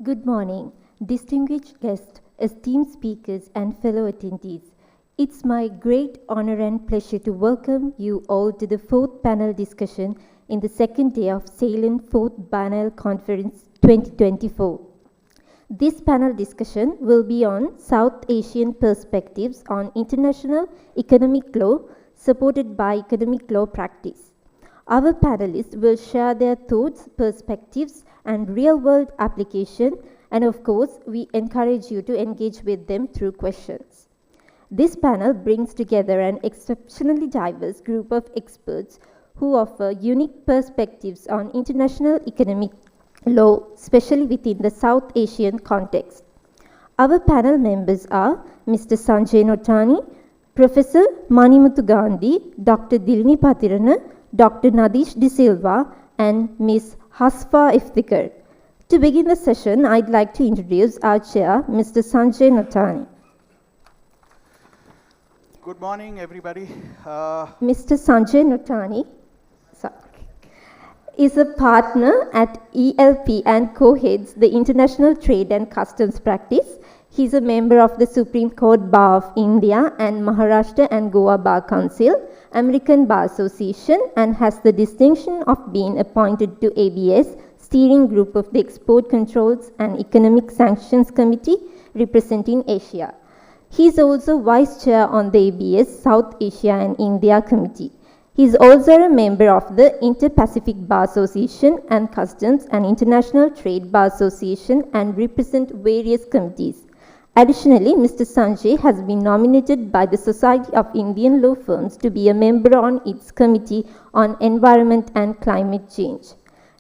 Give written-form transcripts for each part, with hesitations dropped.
Good morning, distinguished guests, esteemed speakers, and fellow attendees. It's my great honor and pleasure to welcome you all to the fourth panel discussion in the second day of SAIELN 4th Biennial Conference 2024. This panel discussion will be on South Asian perspectives on international economic law supported by economic law practice. Our panelists will share their thoughts, perspectives, and real-world application, and of course, we encourage you to engage with them through questions. This panel brings together an exceptionally diverse group of experts who offer unique perspectives on international economic law, especially within the South Asian context. Our panel members are Mr. Sanjay Notani, Professor Manimuthu Gandhi, Dr. Dilini Pathirana, Dr. Nadeesh de Silva, and Ms. Hafsa Ifthikar. To begin the session, I'd like to introduce our chair, Mr. Sanjay Notani. Good morning, everybody. Mr. Sanjay Notani is a partner at ELP and co-heads the International Trade and Customs Practice. He's a member of the Supreme Court Bar of India and Maharashtra and Goa Bar Council, American Bar Association, and has the distinction of being appointed to ABS steering group of the Export Controls and Economic Sanctions Committee representing Asia. He is also Vice Chair on the ABS South Asia and India Committee. He is also a member of the Inter-Pacific Bar Association and Customs and International Trade Bar Association and represent various committees. Additionally, Mr. Sanjay has been nominated by the Society of Indian Law Firms to be a member on its Committee on Environment and Climate Change.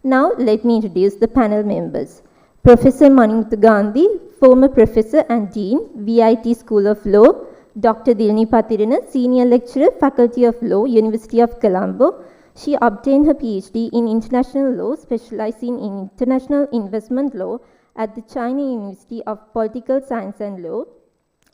Now, let me introduce the panel members. Professor Manimuthu Gandhi, former Professor and Dean, VIT School of Law. Dr. Dilini Pathirana, Senior Lecturer, Faculty of Law, University of Colombo. She obtained her PhD in International Law, specializing in International Investment Law at the China University of Political Science and Law.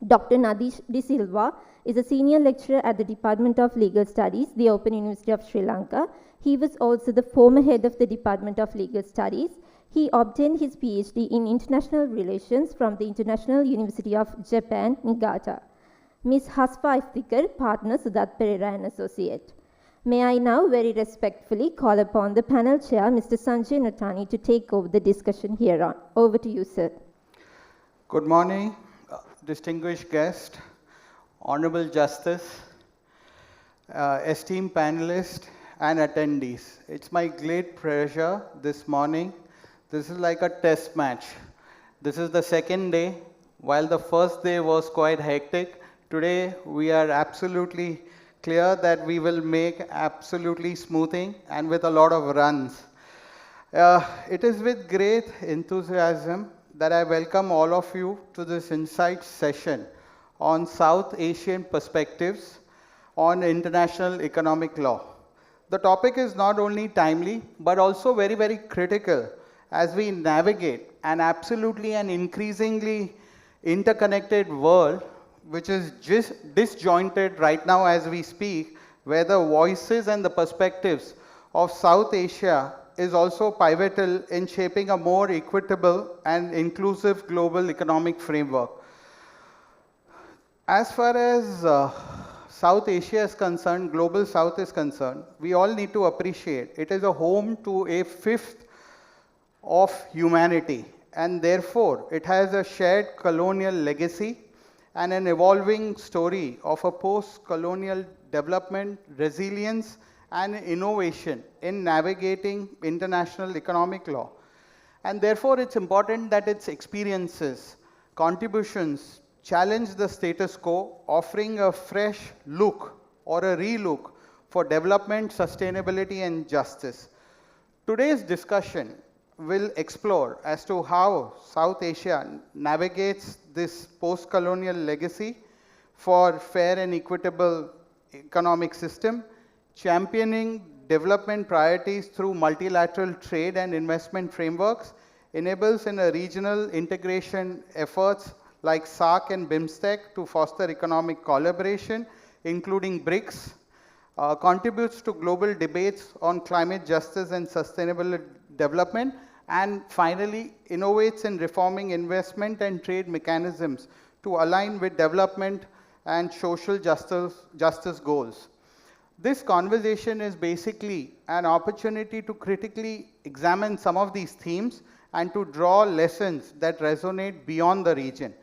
Dr. Nadeesh de Silva is a Senior Lecturer at the Department of Legal Studies, the Open University of Sri Lanka. He was also the former head of the Department of Legal Studies. He obtained his PhD in International Relations from the International University of Japan, Niigata. Ms. Hafsa Ifthikar, partner, Sudath, Perera and Associate. May I now very respectfully call upon the panel chair, Mr. Sanjay Notani, to take over the discussion hereon. Over to you, sir. Good morning, distinguished guest, honorable justice, esteemed panelists and attendees. It's my great pleasure this morning. This is like a test match. This is the second day. While the first day was quite hectic, today we are absolutely clear that we will make absolutely smoothing and with a lot of runs. It is with great enthusiasm that I welcome all of you to this insight session on South Asian perspectives on international economic law. The topic is not only timely, but also very, very critical as we navigate an absolutely and increasingly interconnected world which is just disjointed right now as we speak, where the voices and the perspectives of South Asia is also pivotal in shaping a more equitable and inclusive global economic framework. As far as South Asia is concerned, Global South is concerned, we all need to appreciate it is a home to a fifth of humanity, and therefore it has a shared colonial legacy and an evolving story of a post-colonial development, resilience, and innovation in navigating international economic law. And therefore, it's important that its experiences, contributions, challenge the status quo, offering a fresh look or a relook for development, sustainability, and justice. Today's discussion will explore as to how South Asia navigates this post-colonial legacy for fair and equitable economic system, championing development priorities through multilateral trade and investment frameworks, enables in a regional integration efforts like SAARC and BIMSTEC to foster economic collaboration, including BRICS, contributes to global debates on climate justice and sustainable development, And finally, innovates in reforming investment and trade mechanisms to align with development and social justice goals. This conversation is basically an opportunity to critically examine some of these themes and to draw lessons that resonate beyond the region.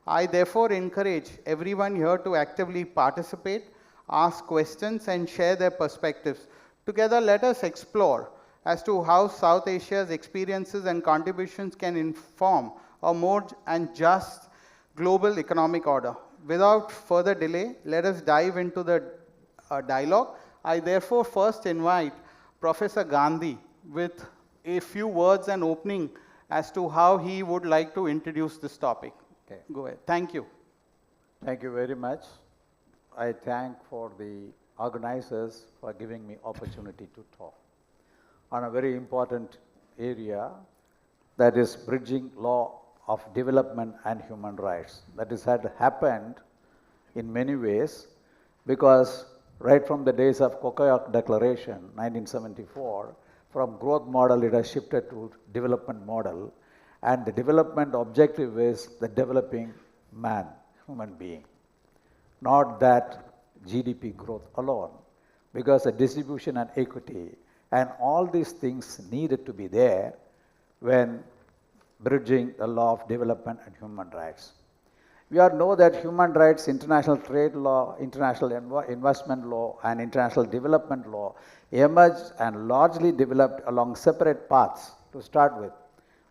I therefore encourage everyone here to actively participate, ask questions, and share their perspectives. Together, let us explore as to how South Asia's experiences and contributions can inform a more and just global economic order. Without further delay, let us dive into the dialogue. I therefore first invite Professor Gandhi with a few words and opening as to how he would like to introduce this topic. Okay. Go ahead. Thank you. Thank you very much. I thank for the organizers for giving me opportunity to talk on a very important area, that is bridging law of development and human rights. That is had happened in many ways, because right from the days of Cocoyoc Declaration, 1974, from growth model it has shifted to development model, and the development objective is the developing man, human being, not that GDP growth alone, because the distribution and equity and all these things needed to be there when bridging the law of development and human rights. We all know that human rights, international trade law, international investment law, and international development law emerged and largely developed along separate paths to start with.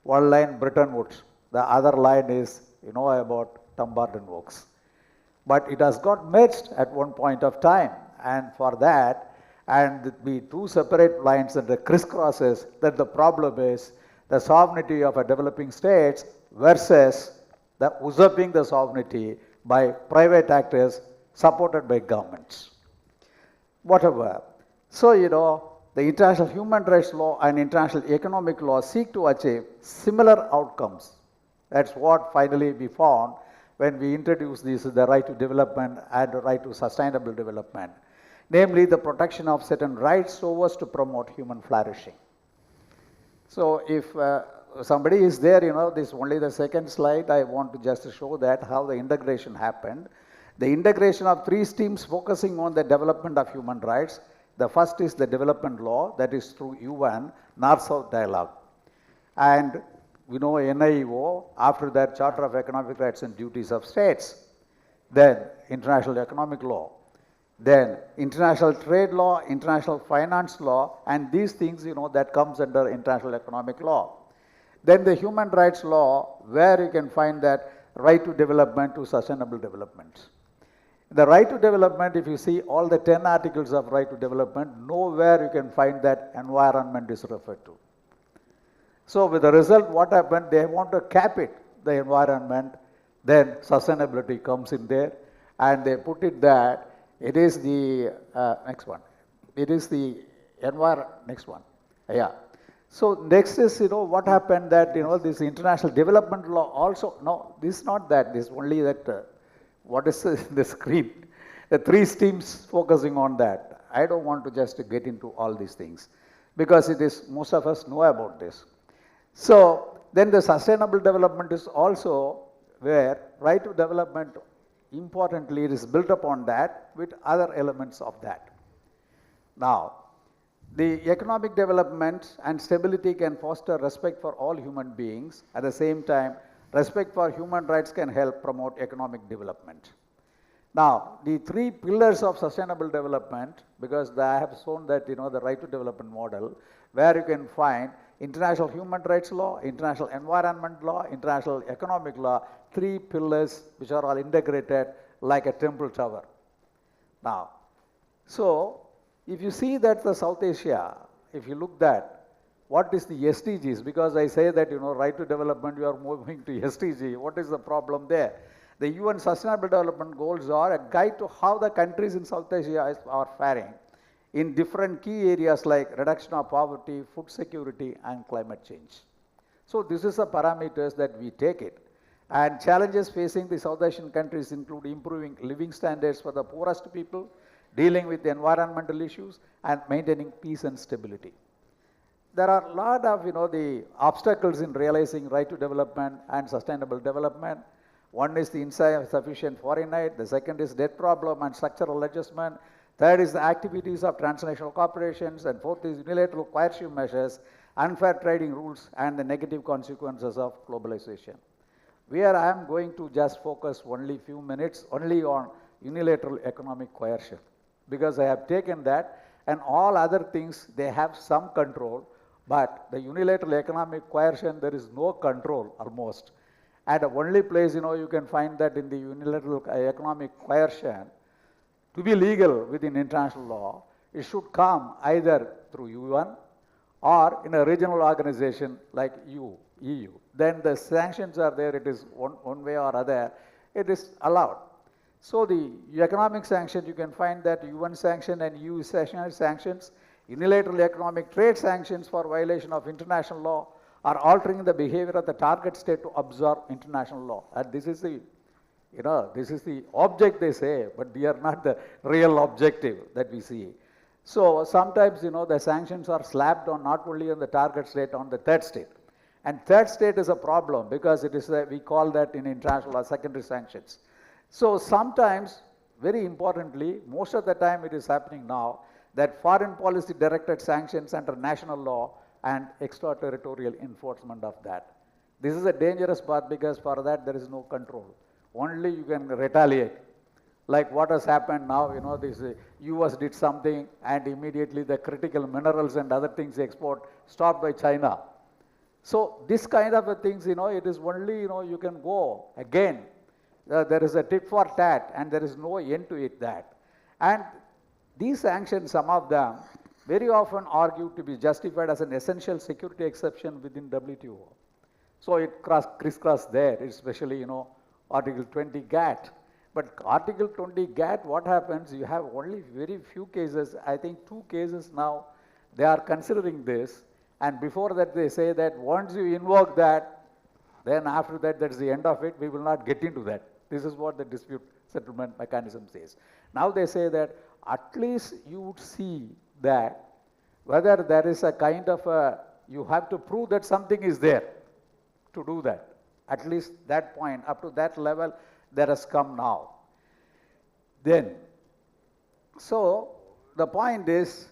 One line, Bretton Woods. The other line is, you know about Dumbarton Oaks. But it has got merged at one point of time, and for that, and it be two separate lines and the crisscrosses, that the problem is the sovereignty of a developing states versus the usurping the sovereignty by private actors supported by governments. Whatever. So, you know, the international human rights law and international economic law seek to achieve similar outcomes. That's what finally we found when we introduced this, the right to development and the right to sustainable development, namely the protection of certain rights so as to promote human flourishing. So if somebody is there, you know, this is only the second slide, I want to just show that how the integration happened. The integration of three streams focusing on the development of human rights. The first is the development law, that is through UN, North-South dialogue. And we know NIEO, after that Charter of Economic Rights and Duties of States, then international economic law, then international trade law, international finance law, and these things, you know, that comes under international economic law. Then the human rights law, where you can find that right to development to sustainable development. The right to development, if you see all the 10 articles of right to development, nowhere you can find that environment is referred to. So with the result, what happened, they want to cap it, the environment, then sustainability comes in there, and they put it that it is the, next one, it is the next one, yeah. So next is, you know, what happened that, you know, this international development law also, no, this is not that, this is only that, what is the screen? The three streams focusing on that. I don't want to just get into all these things, because it is, most of us know about this. So then the sustainable development is also where right to development, importantly, it is built upon that with other elements of that. Now, the economic development and stability can foster respect for all human beings. At the same time, respect for human rights can help promote economic development. Now, the three pillars of sustainable development, because I have shown that, you know, the right to development model, where you can find international human rights law, international environment law, international economic law, three pillars which are all integrated like a temple tower. Now, so if you see that the South Asia, if you look that, what is the SDGs? Because I say that, you know, right to development, you are moving to SDG. What is the problem there? The UN Sustainable Development Goals are a guide to how the countries in South Asia are faring in different key areas like reduction of poverty, food security, and climate change. So this is the parameters that we take it. And challenges facing the South Asian countries include improving living standards for the poorest people, dealing with the environmental issues, and maintaining peace and stability. there are a lot of, the obstacles in realizing right to development and sustainable development. One is the insufficient foreign aid. The second is debt problem and structural adjustment. Third is the activities of transnational corporations. And fourth is unilateral coercive measures, unfair trading rules, and the negative consequences of globalization. Where I am going to just focus only few minutes only on unilateral economic coercion, because I have taken that, and all other things, they have some control, but the unilateral economic coercion, there is no control almost. And the only place, you can find that in the unilateral economic coercion, to be legal within international law, it should come either through UN or in a regional organization like EU. Then the sanctions are there, it is one way or other, it is allowed. So the economic sanctions, you can find that UN sanction and EU sanctions, unilateral economic trade sanctions for violation of international law, are altering the behavior of the target state to observe international law. And this is the, this is the object they say, but they are not the real objective that we see. So sometimes, the sanctions are slapped on not only on the target state, on the third state. And third state is a problem because it is, we call that in international law secondary sanctions. So sometimes, very importantly, most of the time it is happening now, that foreign policy directed sanctions under national law and extraterritorial enforcement of that. This is a dangerous path because for that there is no control. Only you can retaliate. Like what has happened now, this US did something and immediately the critical minerals and other things export stopped by China. So this kind of things, it is only, you can go again. There is a tit for tat and there is no end to it that. And these sanctions, some of them, very often argued to be justified as an essential security exception within WTO. So it crisscross there, especially, Article 20 GATT. But Article 20 GATT, what happens, you have only very few cases, I think 2 cases now, they are considering this. And before that, they say that once you invoke that, then after that, that's the end of it, we will not get into that. This is what the dispute settlement mechanism says. Now they say that at least you would see that whether there is a kind of a, you have to prove that something is there to do that. At least that point, up to that level, there has come now. Then, so the point is,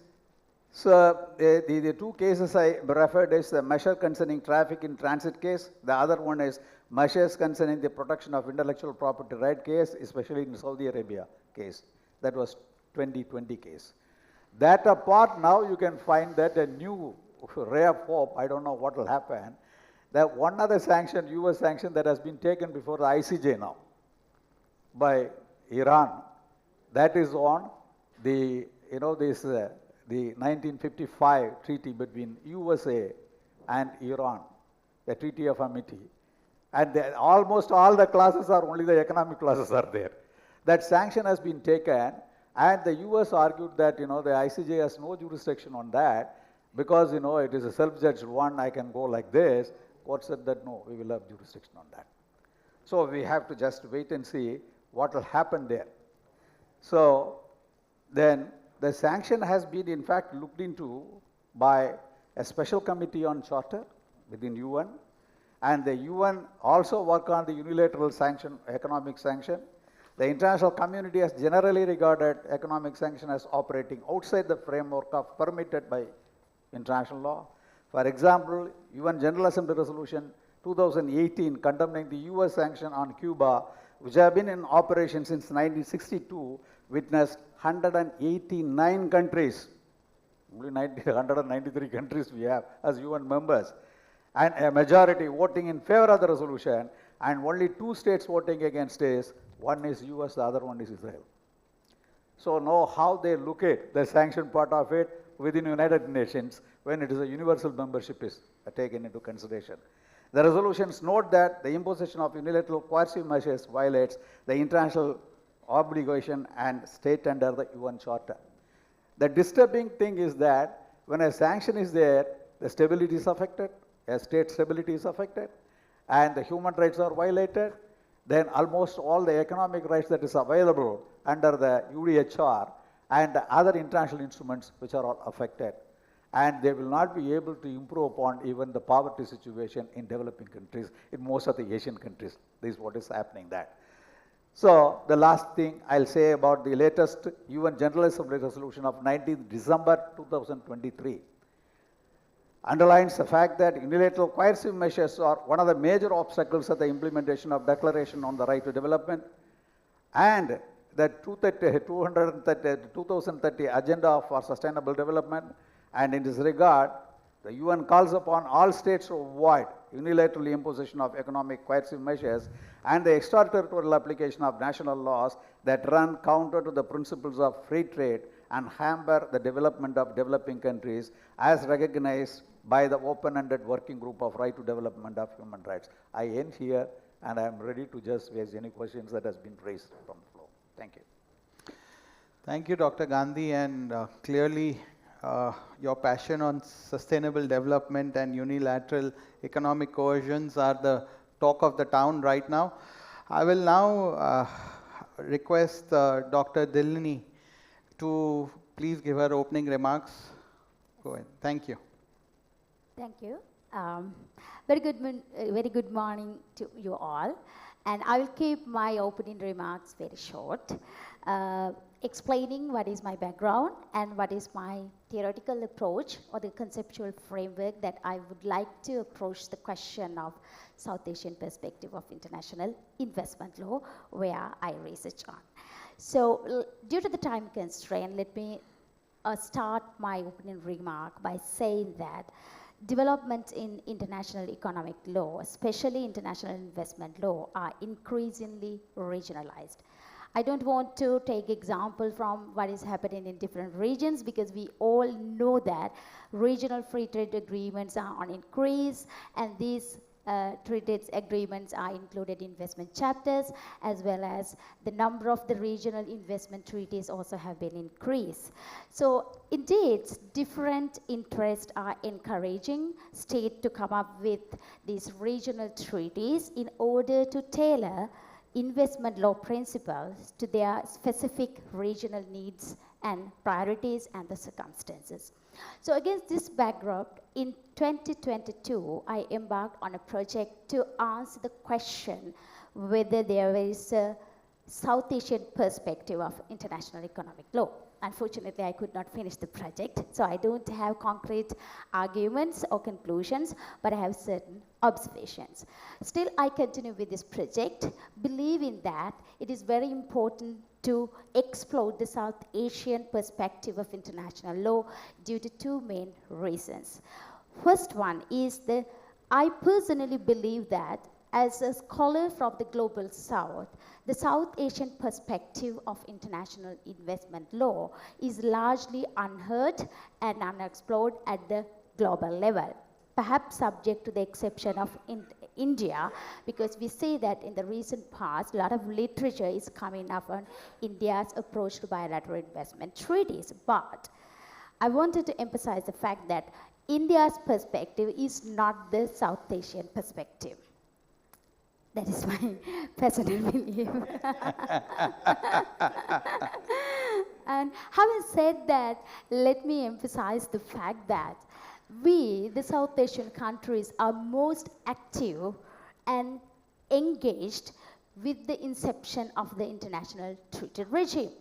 so the 2 cases I referred is the measure concerning traffic in transit case. The other one is measures concerning the protection of intellectual property right case, especially in Saudi Arabia case. That was 2020 case. That apart, now you can find that a new ray of hope, I don't know what will happen, that one other sanction, US sanction that has been taken before the ICJ now by Iran, that is on the, the 1955 treaty between USA and Iran, the Treaty of Amity. And almost all the clauses are, only the economic clauses are there. That sanction has been taken, and the US argued that, the ICJ has no jurisdiction on that because, it is a self-judged one, I can go like this. Court said that no, we will have jurisdiction on that. So we have to just wait and see what will happen there. So then the sanction has been in fact looked into by a special committee on charter within UN, and the UN also work on the unilateral sanction, economic sanction. The international community has generally regarded economic sanction as operating outside the framework of permitted by international law. For example, UN General Assembly Resolution 2018 condemning the US sanction on Cuba, which have been in operation since 1962, witnessed 189 countries, only 193 countries we have as UN members, and a majority voting in favor of the resolution, and only 2 states voting against it. One is US, the other one is Israel. So know how they look at the sanction part of it within United Nations when it is a universal membership is taken into consideration. The resolutions note that the imposition of unilateral coercive measures violates the international obligation and state under the UN Charter. The disturbing thing is that when a sanction is there, the stability is affected, a state stability is affected, and the human rights are violated, then almost all the economic rights that is available under the UDHR and other international instruments which are all affected. and they will not be able to improve upon even the poverty situation in developing countries, in most of the Asian countries. This is what is happening there. So the last thing I'll say about the latest UN General Assembly resolution of 19th December 2023 underlines the fact that unilateral coercive measures are one of the major obstacles at the implementation of Declaration on the Right to Development, and the 2030 Agenda for Sustainable Development. And in this regard, the UN calls upon all states to avoid unilateral imposition of economic coercive measures and the extraterritorial application of national laws that run counter to the principles of free trade and hamper the development of developing countries as recognized by the open-ended working group of right to development of human rights. I end here, and I am ready to just raise any questions that has been raised from the floor. Thank you. Thank you, Dr. Gandhi, and clearly your passion on sustainable development and unilateral economic coercions are the talk of the town right now. I will now request Dr. Dilini to please give her opening remarks. Go ahead. Thank you. Thank you. Very good morning to you all. And I will keep my opening remarks very short, explaining what is my background and what is my theoretical approach or the conceptual framework that I would like to approach the question of South Asian perspective of international investment law, where I research on. So due to the time constraint, let me start my opening remark by saying that developments in international economic law, especially international investment law, are increasingly regionalized. I don't want to take example from what is happening in different regions, because we all know that regional free trade agreements are on increase, and these trade agreements are included in investment chapters, as well as the number of the regional investment treaties also have been increased. So indeed, different interests are encouraging states to come up with these regional treaties in order to tailor investment law principles to their specific regional needs and priorities and the circumstances. So against this backdrop, in 2022, I embarked on a project to answer the question whether there is a South Asian perspective of international economic law. Unfortunately, I could not finish the project, so I don't have concrete arguments or conclusions, but I have certain observations. Still, I continue with this project, believing that it is very important to explore the South Asian perspective of international law due to two main reasons. First one is that I personally believe that as a scholar from the global South, the South Asian perspective of international investment law is largely unheard and unexplored at the global level, perhaps subject to the exception of India, because we see that in the recent past, a lot of literature is coming up on India's approach to bilateral investment treaties. But I wanted to emphasize the fact that India's perspective is not the South Asian perspective. That is my personal belief. And having said that, let me emphasize the fact that we, the South Asian countries, are most active and engaged with the inception of the international treaty regime.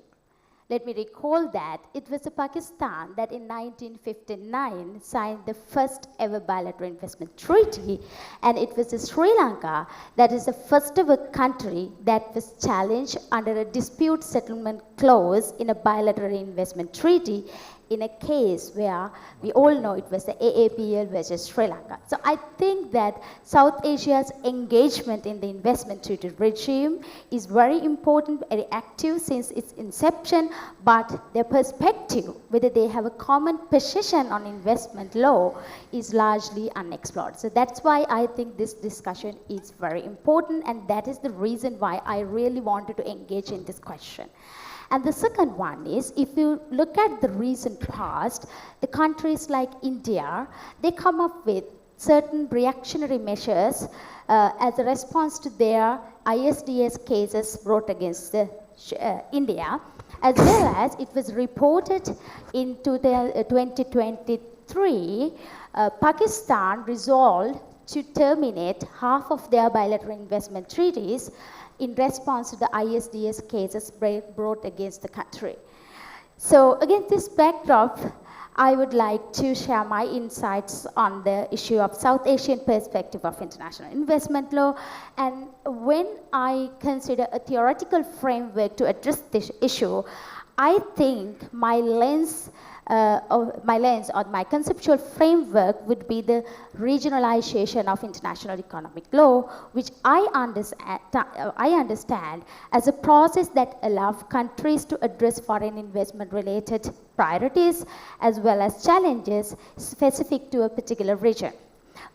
Let me recall that it was Pakistan that in 1959 signed the first ever bilateral investment treaty, and it was Sri Lanka that is the first ever country that was challenged under a dispute settlement clause in a bilateral investment treaty, in a case where we all know it was the AAPL versus Sri Lanka. So I think that South Asia's engagement in the investment treaty regime is very important, very active since its inception, but their perspective, whether they have a common position on investment law, is largely unexplored. So that's why I think this discussion is very important, and that is the reason why I really wanted to engage in this question. And the second one is, if you look at the recent past, the countries like India, they come up with certain reactionary measures as a response to their ISDS cases brought against India, as well as it was reported in 2023 2003, Pakistan resolved to terminate half of their bilateral investment treaties in response to the ISDS cases brought against the country. So against this backdrop, I would like to share my insights on the issue of South Asian perspective of international investment law. And when I consider a theoretical framework to address this issue, I think my lens or my conceptual framework would be the regionalization of international economic law, which I understand as a process that allows countries to address foreign investment related priorities as well as challenges specific to a particular region.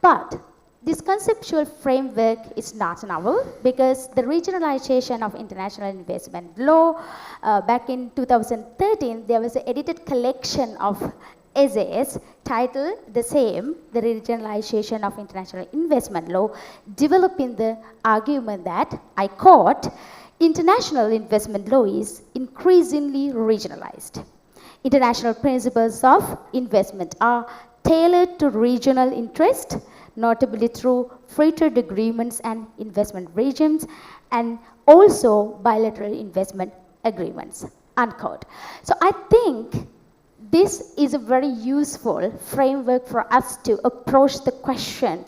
But this conceptual framework is not novel because the regionalization of international investment law, back in 2013, there was an edited collection of essays titled the same, The Regionalization of International Investment Law, developing the argument that, I quote, international investment law is increasingly regionalized. International principles of investment are tailored to regional interest, notably through free trade agreements and investment regimes, and also bilateral investment agreements, unquote. So I think this is a very useful framework for us to approach the question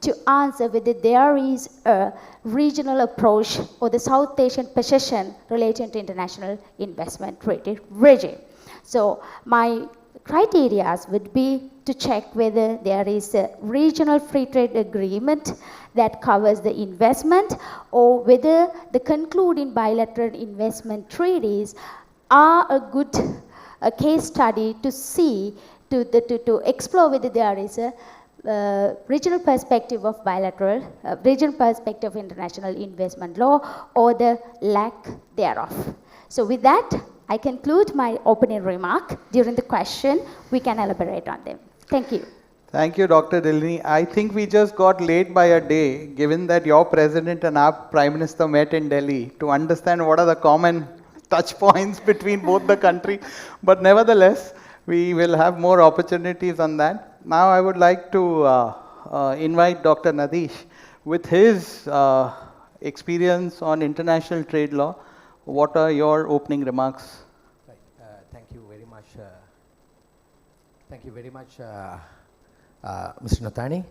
to answer whether there is a regional approach or the South Asian position relating to international investment regime. So my criteria would be to check whether there is a regional free trade agreement that covers the investment, or whether the concluding bilateral investment treaties are a good case study to see, to explore whether there is a regional perspective of regional perspective of international investment law or the lack thereof. So with that, I conclude my opening remark. During the question, we can elaborate on them. Thank you. Thank you, Dr. Dilini. I think we just got late by a day, given that your president and our prime minister met in Delhi to understand what are the common touch points between both the countries. But nevertheless, we will have more opportunities on that. Now I would like to invite Dr. Nadeesh with his experience on international trade law. What are your opening remarks? Right. Thank you very much. Thank you very much, Mr. Nathani.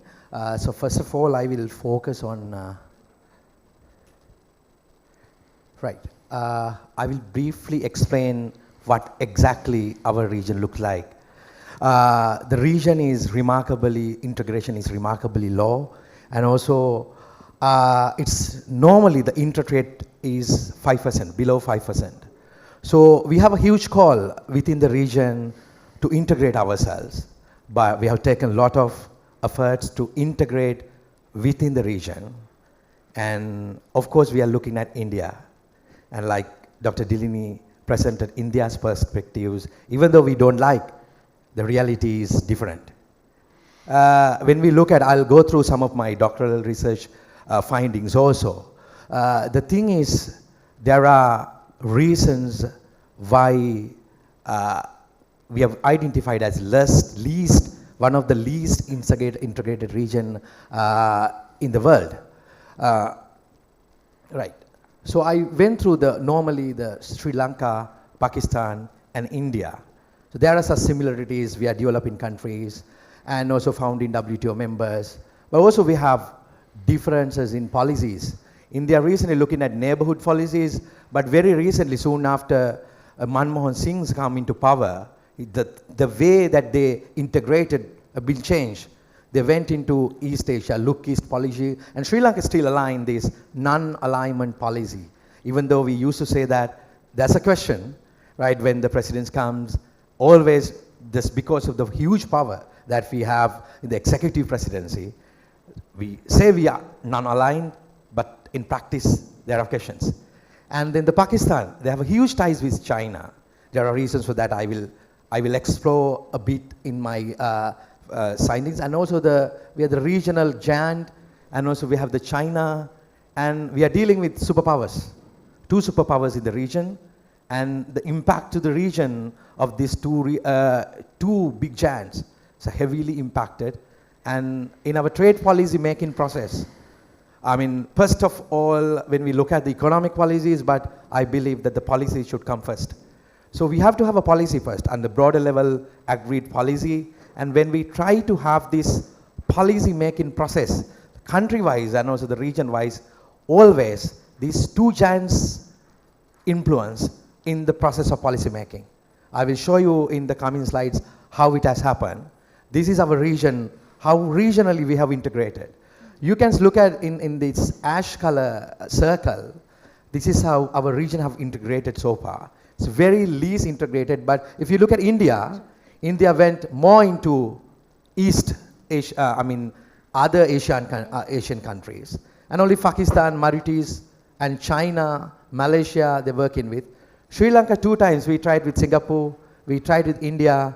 So first of all, I will focus on. Right. I will briefly explain what exactly our region looks like. The region is integration is remarkably low, and also it's normally the intertrade is 5%, below 5%. So we have a huge call within the region to integrate ourselves, but we have taken a lot of efforts to integrate within the region. And of course, we are looking at India. And like Dr. Dilini presented India's perspectives, even though we don't like, the reality is different. When we look at, I'll go through some of my doctoral research findings also. The thing is, there are reasons why we have identified as one of the least integrated region in the world. Right. So I went through normally the Sri Lanka, Pakistan, and India. So there are some similarities. We are developing countries and also founding WTO members. But also we have differences in policies. India recently looking at neighborhood policies, but very recently, soon after Manmohan Singh's come into power, the way that they integrated will change. They went into East Asia, look East policy, and Sri Lanka still aligned this non-alignment policy. Even though we used to say that, that's a question, right? When the president comes, always just because of the huge power that we have in the executive presidency, we say we are non-aligned, but in practice, there are questions. And then the Pakistan, they have a huge ties with China. There are reasons for that. I will explore a bit in my findings. And also we are the regional giant, and also we have the China, and we are dealing with superpowers, two superpowers in the region, and the impact to the region of these two big giants So heavily impacted. And in our trade policy making process, I mean, first of all, when we look at the economic policies, but I believe that the policy should come first. So we have to have a policy first, and the broader level agreed policy. And when we try to have this policy making process, country-wise and also the region-wise, always these two giants influence in the process of policy making. I will show you in the coming slides how it has happened. This is our region, how regionally we have integrated. You can look at in this ash color circle, this is how our region have integrated so far. It's very least integrated, but if you look at India, India went more into East Asia, other Asian countries. And only Pakistan, Mauritius, and China, Malaysia, they're working with. Sri Lanka 2 times, we tried with Singapore, we tried with India.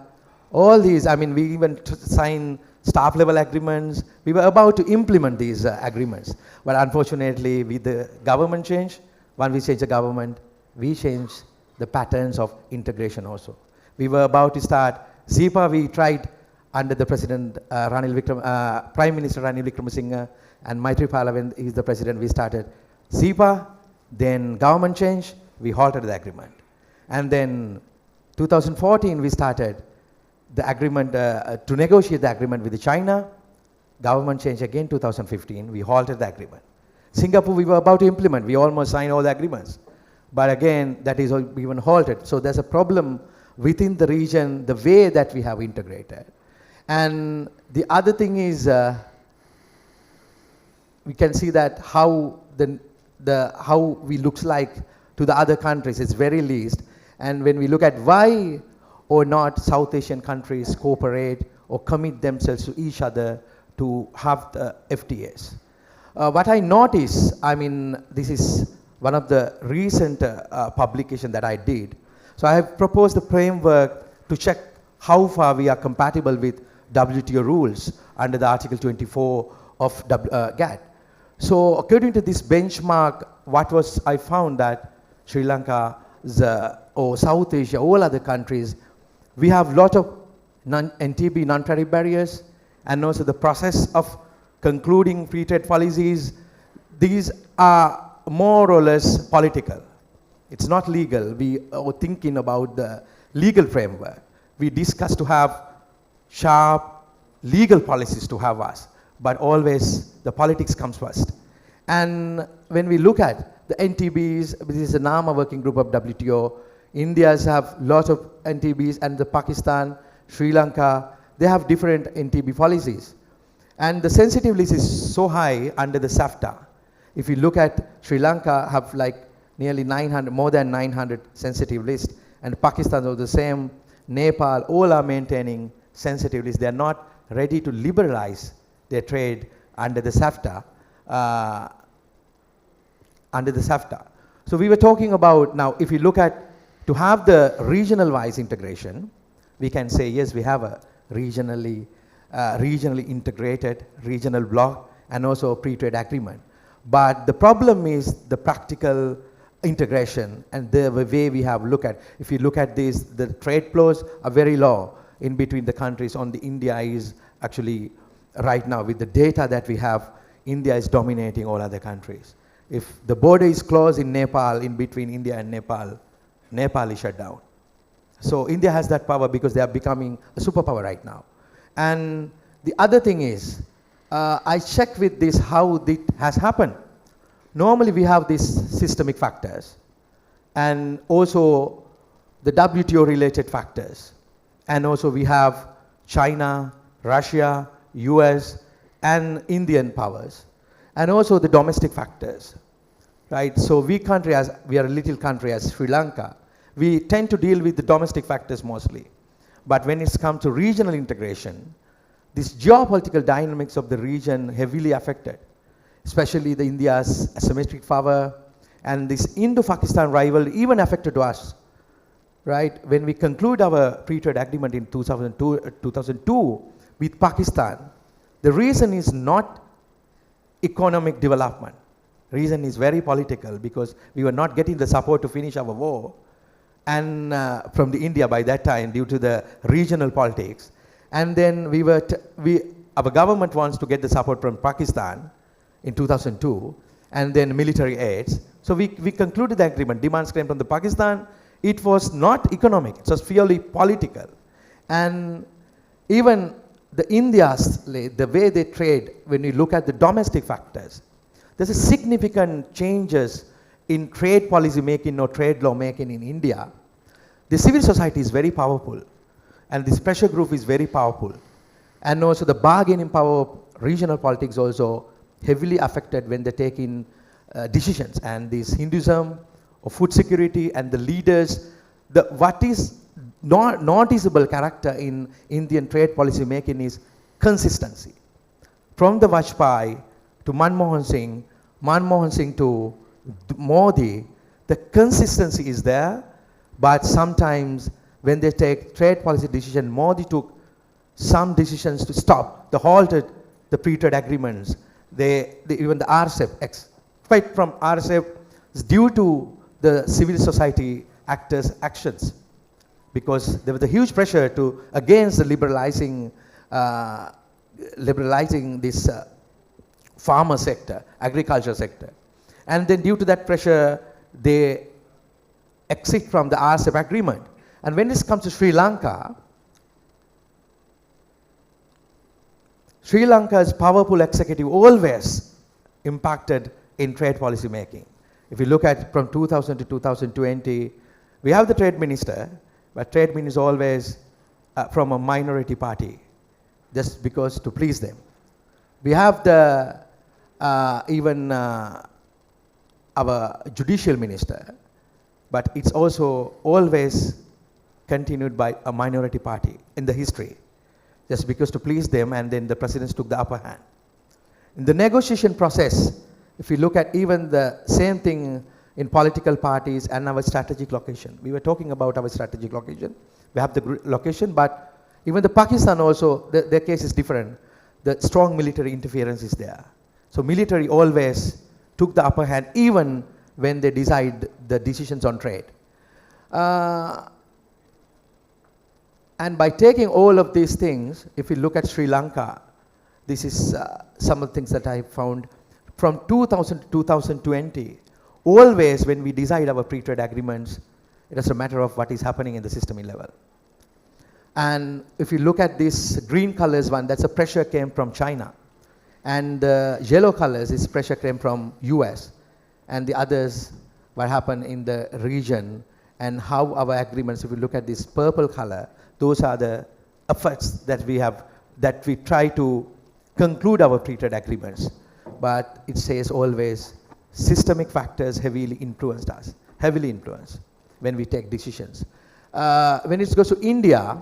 All these, we even signed staff level agreements. We were about to implement these agreements. But unfortunately, with the government change, when we changed the government, we changed the patterns of integration also. We were about to start ZIPA, we tried under the President Prime Minister Ranil Wickremesinghe and Maithripala when he is the President, we started ZIPA, then government change, we halted the agreement. And then 2014 we started the agreement to negotiate the agreement with China, government change again 2015, we halted the agreement. Singapore we were about to implement, we almost signed all the agreements. But again, that is even halted. So there's a problem within the region, the way that we have integrated. And the other thing is, we can see that how how we looks like to the other countries is very least. And when we look at why or not South Asian countries cooperate or commit themselves to each other to have the FTAs. What I notice, this is one of the recent publication that I did. So I have proposed a framework to check how far we are compatible with WTO rules under the Article 24 of GATT. So according to this benchmark, I found that Sri Lanka, or South Asia, all other countries, we have lot of NTB, non-tariff barriers, and also the process of concluding free trade policies. These are more or less political. It's not legal. We are thinking about the legal framework. We discuss to have sharp legal policies to have us, but always the politics comes first. And when we look at the NTBs, this is the NAMA working group of WTO, India's have lots of NTBs, and the Pakistan, Sri Lanka, they have different NTB policies. And the sensitivity is so high under the SAFTA. If you look at Sri Lanka, have like nearly 900, more than 900 sensitive lists, and Pakistan are the same, Nepal, all are maintaining sensitive lists. They are not ready to liberalize their trade under the SAFTA. So we were talking about, now if you look at, to have the regional wise integration, we can say yes, we have a regionally integrated regional bloc and also a pre-trade agreement. But the problem is the practical integration and the way we have looked at. If you look at this, the trade flows are very low in between the countries. On the India is actually right now with the data that we have, India is dominating all other countries. If the border is closed in Nepal, in between India and Nepal, Nepal is shut down. So India has that power because they are becoming a superpower right now. And the other thing is, I checked with this how it has happened. Normally we have these systemic factors and also the WTO related factors. And also we have China, Russia, US and Indian powers. And also the domestic factors, right? So we are a little country as Sri Lanka. We tend to deal with the domestic factors mostly. But when it's come to regional integration, this geopolitical dynamics of the region heavily affected, especially the India's asymmetric power and this Indo-Pakistan rivalry even affected us, right? When we conclude our pre-trade agreement in 2002 with Pakistan, the reason is not economic development. Reason is very political because we were not getting the support to finish our war and from the India by that time due to the regional politics. And then our government wants to get the support from Pakistan in 2002, and then military aids. So we concluded the agreement. Demands came from the Pakistan. It was not economic, it was purely political. And even the the way they trade, when you look at the domestic factors, there's a significant changes in trade policy making or trade law making in India. The civil society is very powerful, and this pressure group is very powerful. And also the bargaining power of regional politics also heavily affected when they take in decisions. And this Hinduism or food security and the leaders, what is noticeable character in Indian trade policy making is consistency. From the Vajpayee to Manmohan Singh to Modi, the consistency is there, but sometimes when they take trade policy decision, Modi took some decisions to stop, they halted the pre-trade agreements. Even the RCEP, quite from RCEP, is due to the civil society actors' actions, because there was a huge pressure against the liberalizing this farmer sector, agriculture sector. And then due to that pressure, they exit from the RCEP agreement. And when this comes to Sri Lanka, Sri Lanka's powerful executive always impacted in trade policy making. If you look at from 2000 to 2020, we have the trade minister, but trade minister is always from a minority party, just because to please them. We have the even our judicial minister, but it's also always continued by a minority party in the history, just because to please them, and then the presidents took the upper hand. In the negotiation process, if you look at even the same thing in political parties and our strategic location. We were talking about our strategic location. We have the location, but even the Pakistan also, their case is different. The strong military interference is there. So military always took the upper hand even when they decide the decisions on trade. And by taking all of these things, if you look at Sri Lanka, this is some of the things that I found. From 2000 to 2020, always when we decide our pre-trade agreements, it is a matter of what is happening in the system level. And if you look at this green colors one, that's a pressure came from China. And the yellow colors is pressure came from US. And the others, what happened in the region, and how our agreements, if you look at this purple color, those are the efforts that we have, that we try to conclude our pre-trade agreements. But it says always systemic factors heavily influenced us, when we take decisions. When it goes to India,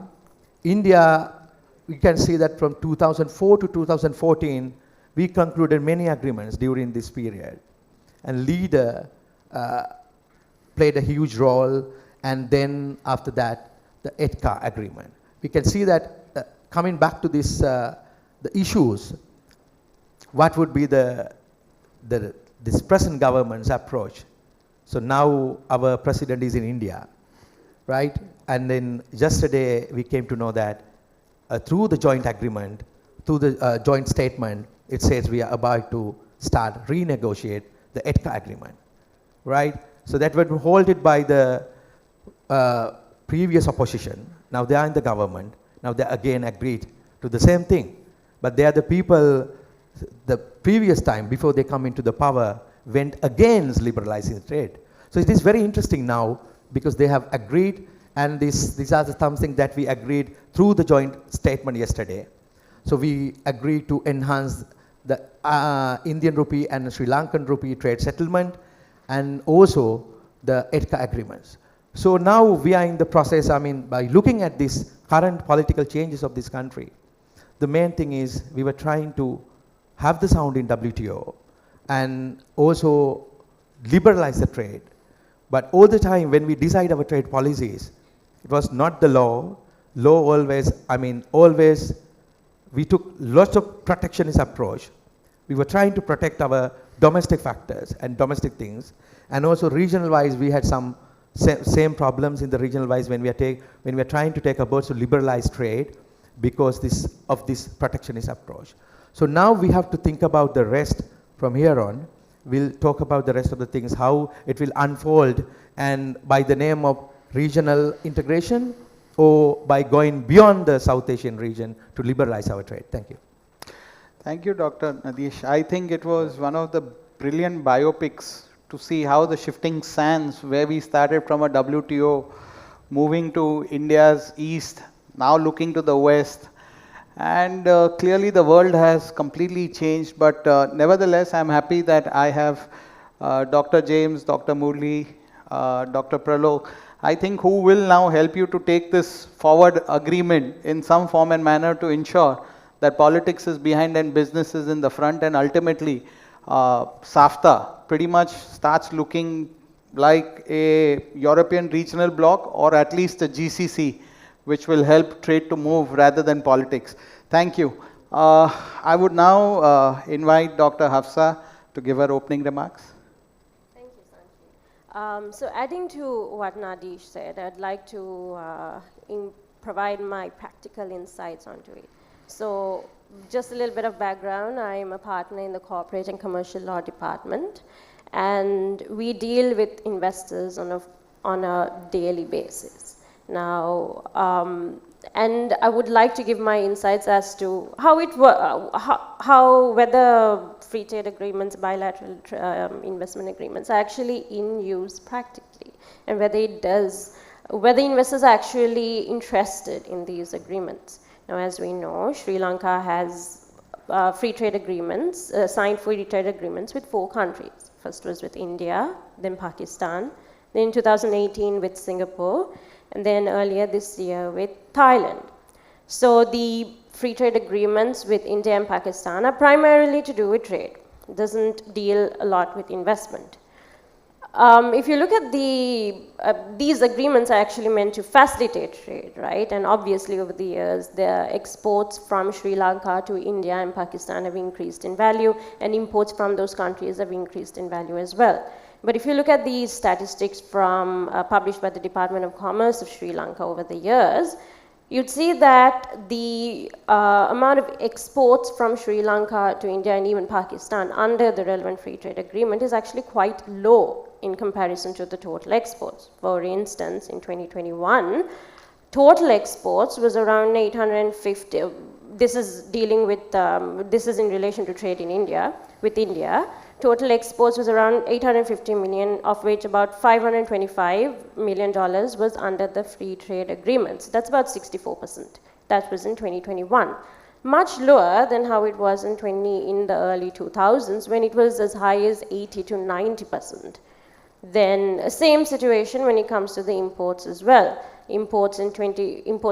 we can see that from 2004 to 2014, we concluded many agreements during this period. And leader played a huge role, and then after that, the ETCA agreement. We can see that coming back to this, the issues, what would be this present government's approach? So now our president is in India, right? And then yesterday we came to know that through the joint agreement, through the joint statement, it says we are about to start renegotiate the ETCA agreement, right? So that was halted by the previous opposition. Now they are in the government. Now they again agreed to the same thing. But they are the people, the previous time, before they come into the power, went against liberalizing trade. So it is very interesting now, because they have agreed, and these are something that we agreed through the joint statement yesterday. So we agreed to enhance the Indian rupee and Sri Lankan rupee trade settlement, and also the ETCA agreements. So now we are in the process, by looking at these current political changes of this country, the main thing is we were trying to have the sound in WTO and also liberalize the trade. But all the time when we decide our trade policies, it was not the law. Law always, we took lots of protectionist approach. We were trying to protect our domestic factors and domestic things. And also regional wise, we had some same problems in the regional wise when we are trying to take about to liberalize trade. because of this protectionist approach. So now we have to think about the rest from here on. We'll talk about the rest of the things, how it will unfold, and by the name of regional integration or by going beyond the South Asian region to liberalize our trade. Thank you. Thank you, Dr. Nadeesh. I think it was one of the brilliant biopics to see how the shifting sands, where we started from a WTO, moving to India's east, now looking to the west. And clearly the world has completely changed, but nevertheless, I'm happy that I have Dr. James, Dr. Murli, Dr. Pralok, I think, who will now help you to take this forward agreement in some form and manner to ensure that politics is behind and business is in the front, and ultimately SAFTA pretty much starts looking like a European regional bloc, or at least a GCC, which will help trade to move rather than politics. Thank you. I would now invite Dr. Hafsa to give her opening remarks. Thank you, Sanjay. So adding to what Nadeesh said, I'd like to provide my practical insights onto it. So just a little bit of background. I'm a partner in the Corporate and Commercial Law Department, and we deal with investors on a daily basis. Now, and I would like to give my insights as to how it whether free trade agreements, bilateral investment agreements are actually in use practically, and whether investors are actually interested in these agreements. Now, as we know, Sri Lanka has free trade agreements, signed free trade agreements with 4 countries. First was with India, then Pakistan, then in 2018 with Singapore, and then earlier this year with Thailand. So the free trade agreements with India and Pakistan are primarily to do with trade. It doesn't deal a lot with investment. If you look at these agreements are actually meant to facilitate trade, right? And obviously over the years, the exports from Sri Lanka to India and Pakistan have increased in value, and imports from those countries have increased in value as well. But if you look at these statistics from published by the Department of Commerce of Sri Lanka over the years, you'd see that the amount of exports from Sri Lanka to India and even Pakistan under the relevant free trade agreement is actually quite low in comparison to the total exports. For instance, in 2021, total exports was around 850. This is dealing with, this is in relation to trade in India, with India. Total exports was around 850 million, of which about $525 million was under the free trade agreements. That's about 64%. That was in 2021. Much lower than how it was in the early 2000s, when it was as high as 80 to 90%. Then same situation when it comes to the imports as well. Imports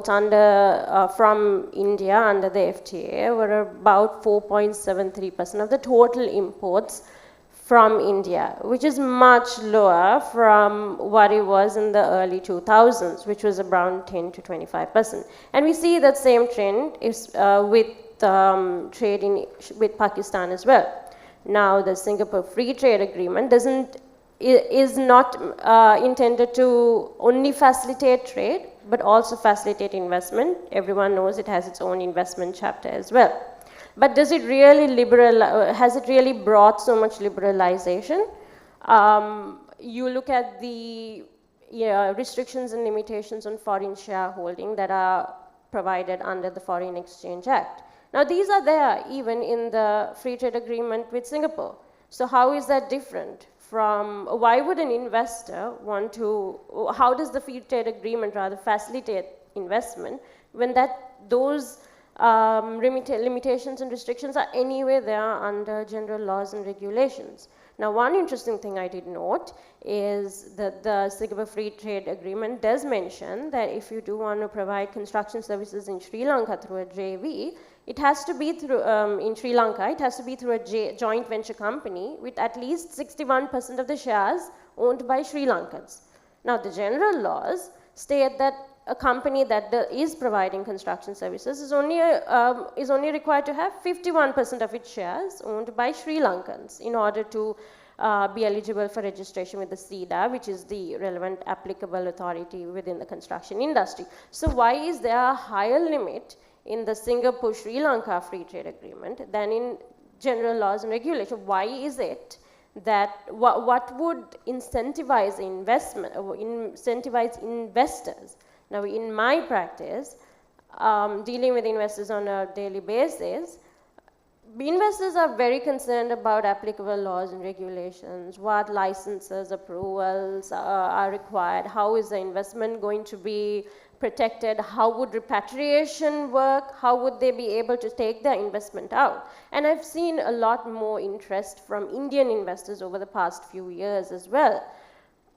under from India under the FTA were about 4.73% of the total imports from India, which is much lower from what it was in the early 2000s, which was around 10 to 25%. And we see that same trend is with trade with Pakistan as well. Now, the Singapore Free Trade Agreement is not intended to only facilitate trade, but also facilitate investment. Everyone knows it has its own investment chapter as well. But does it really has it really brought so much liberalization? You look at the restrictions and limitations on foreign shareholding that are provided under the Foreign Exchange Act. Now, these are there even in the free trade agreement with Singapore. So how is that different from, why would an investor want to, how does the free trade agreement rather facilitate investment when those limitations and restrictions are anyway there under general laws and regulations? Now, one interesting thing I did note is that the Singapore Free Trade Agreement does mention that if you do want to provide construction services in Sri Lanka through a JV, it has to be through, in Sri Lanka, it has to be through a joint venture company with at least 61% of the shares owned by Sri Lankans. Now, the general laws state that a company that is providing construction services is only required to have 51% of its shares owned by Sri Lankans in order to be eligible for registration with the SIDA, which is the relevant applicable authority within the construction industry. So why is there a higher limit in the Singapore-Sri Lanka Free Trade Agreement than in general laws and regulation? Why is it that what would incentivize investment, incentivize investors? Now, in my practice, dealing with investors on a daily basis, investors are very concerned about applicable laws and regulations, what licenses, approvals are required, how is the investment going to be protected, how would repatriation work, how would they be able to take their investment out. And I've seen a lot more interest from Indian investors over the past few years as well.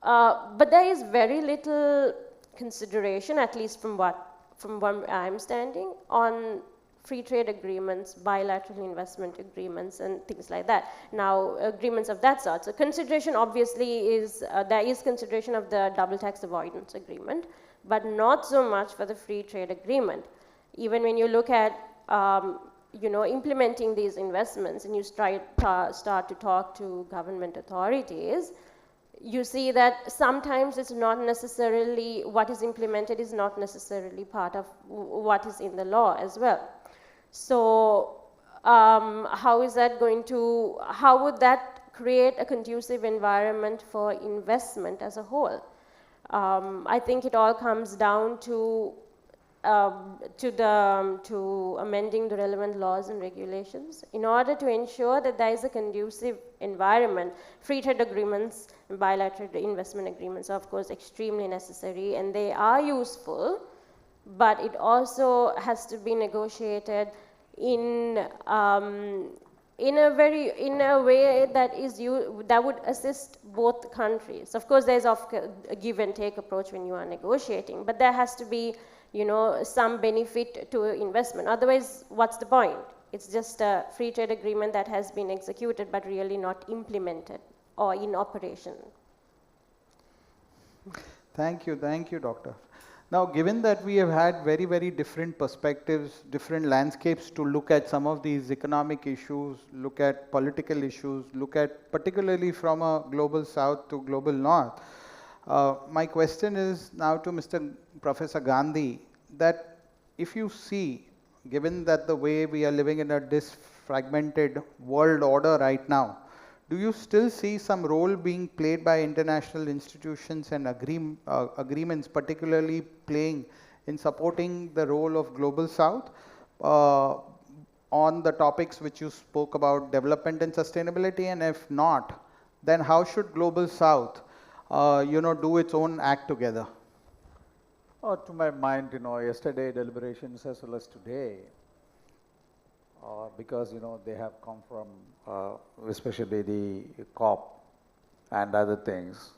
But there is very little consideration, at least from where I'm standing, on free trade agreements, bilateral investment agreements, and things like that. Now, agreements of that sort. So consideration obviously is, there is consideration of the double tax avoidance agreement, but not so much for the free trade agreement. Even when you look at, implementing these investments and you start to talk to government authorities, you see that sometimes it's not necessarily, what is implemented is not necessarily part of what is in the law as well. So how is that going to, how would that create a conducive environment for investment as a whole? I think it all comes down to amending the relevant laws and regulations in order to ensure that there is a conducive environment. Free trade agreements and bilateral investment agreements are of course extremely necessary, and they are useful, but it also has to be negotiated in a way that would assist both countries. Of course, there's a give and take approach when you are negotiating, but there has to be, some benefit to investment. Otherwise, what's the point? It's just a free trade agreement that has been executed but really not implemented or in operation. Thank you, Doctor. Now, given that we have had very, very different perspectives, different landscapes to look at some of these economic issues, look at political issues, look at particularly from a global south to global north, my question is now to Professor Gandhi, that if you see, given that the way we are living in a disfragmented world order right now, do you still see some role being played by international institutions and agreements, particularly playing in supporting the role of Global South on the topics which you spoke about, development and sustainability? And if not, then how should Global South, do its own act together? To my mind, yesterday deliberations as well as today, because they have come from especially the COP and other things.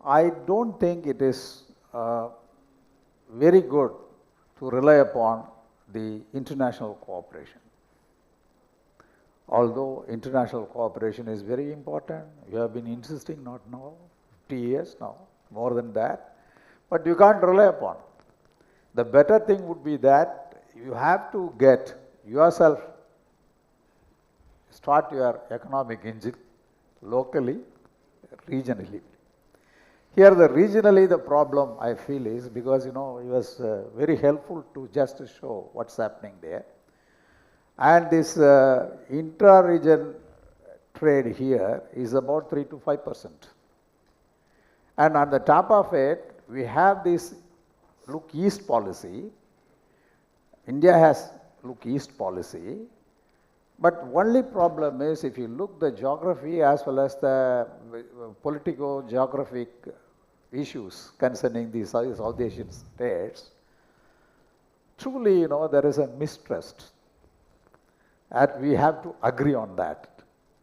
I don't think it is very good to rely upon the international cooperation. Although international cooperation is very important, you have been insisting not now, 50 years now, more than that, but you can't rely upon. The better thing would be that you have to get yourself, start your economic engine locally, regionally. Here regionally the problem I feel is because it was very helpful to just show what's happening there. And this intra-region trade here is about 3 to 5%. And on the top of it, we have this look east policy. India has look east policy, but only problem is if you look the geography as well as the politico-geographic issues concerning the South Asian states, truly there is a mistrust, and we have to agree on that.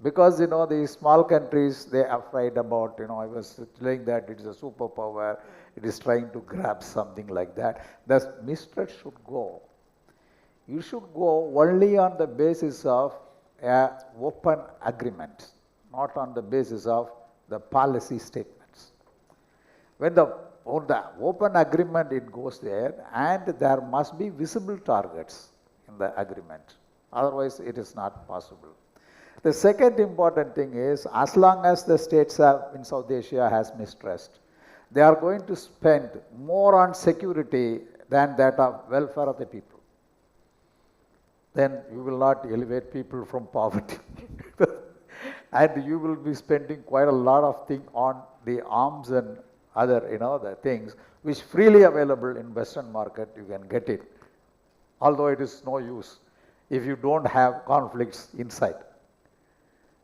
Because these small countries, they are afraid about, I was telling that it is a superpower, it is trying to grab something like that. The mistrust should go. You should go only on the basis of an open agreement, not on the basis of the policy statements. When on the open agreement it goes there, and there must be visible targets in the agreement. Otherwise, it is not possible. The second important thing is, as long as the states in South Asia has mistrust, they are going to spend more on security than that of welfare of the people. then you will not elevate people from poverty. And you will be spending quite a lot of thing on the arms and other, the things which freely available in Western market, you can get it. Although it is no use if you don't have conflicts inside.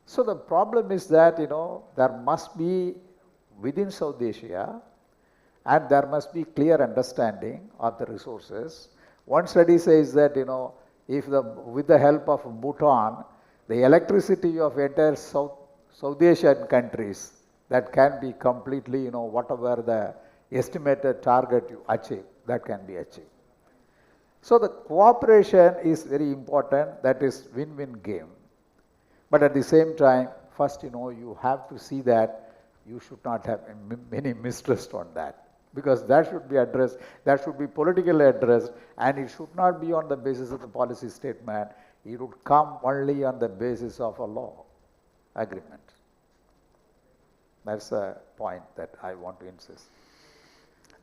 So the problem is that, there must be within South Asia, and there must be clear understanding of the resources. One study says that, if with the help of Bhutan, the electricity of entire South Asian countries, that can be completely, whatever the estimated target you achieve, that can be achieved. So the cooperation is very important, that is win-win game. But at the same time, first, you have to see that you should not have any mistrust on that. Because that should be addressed, that should be politically addressed, and it should not be on the basis of the policy statement. It would come only on the basis of a law agreement. That's a point that I want to insist.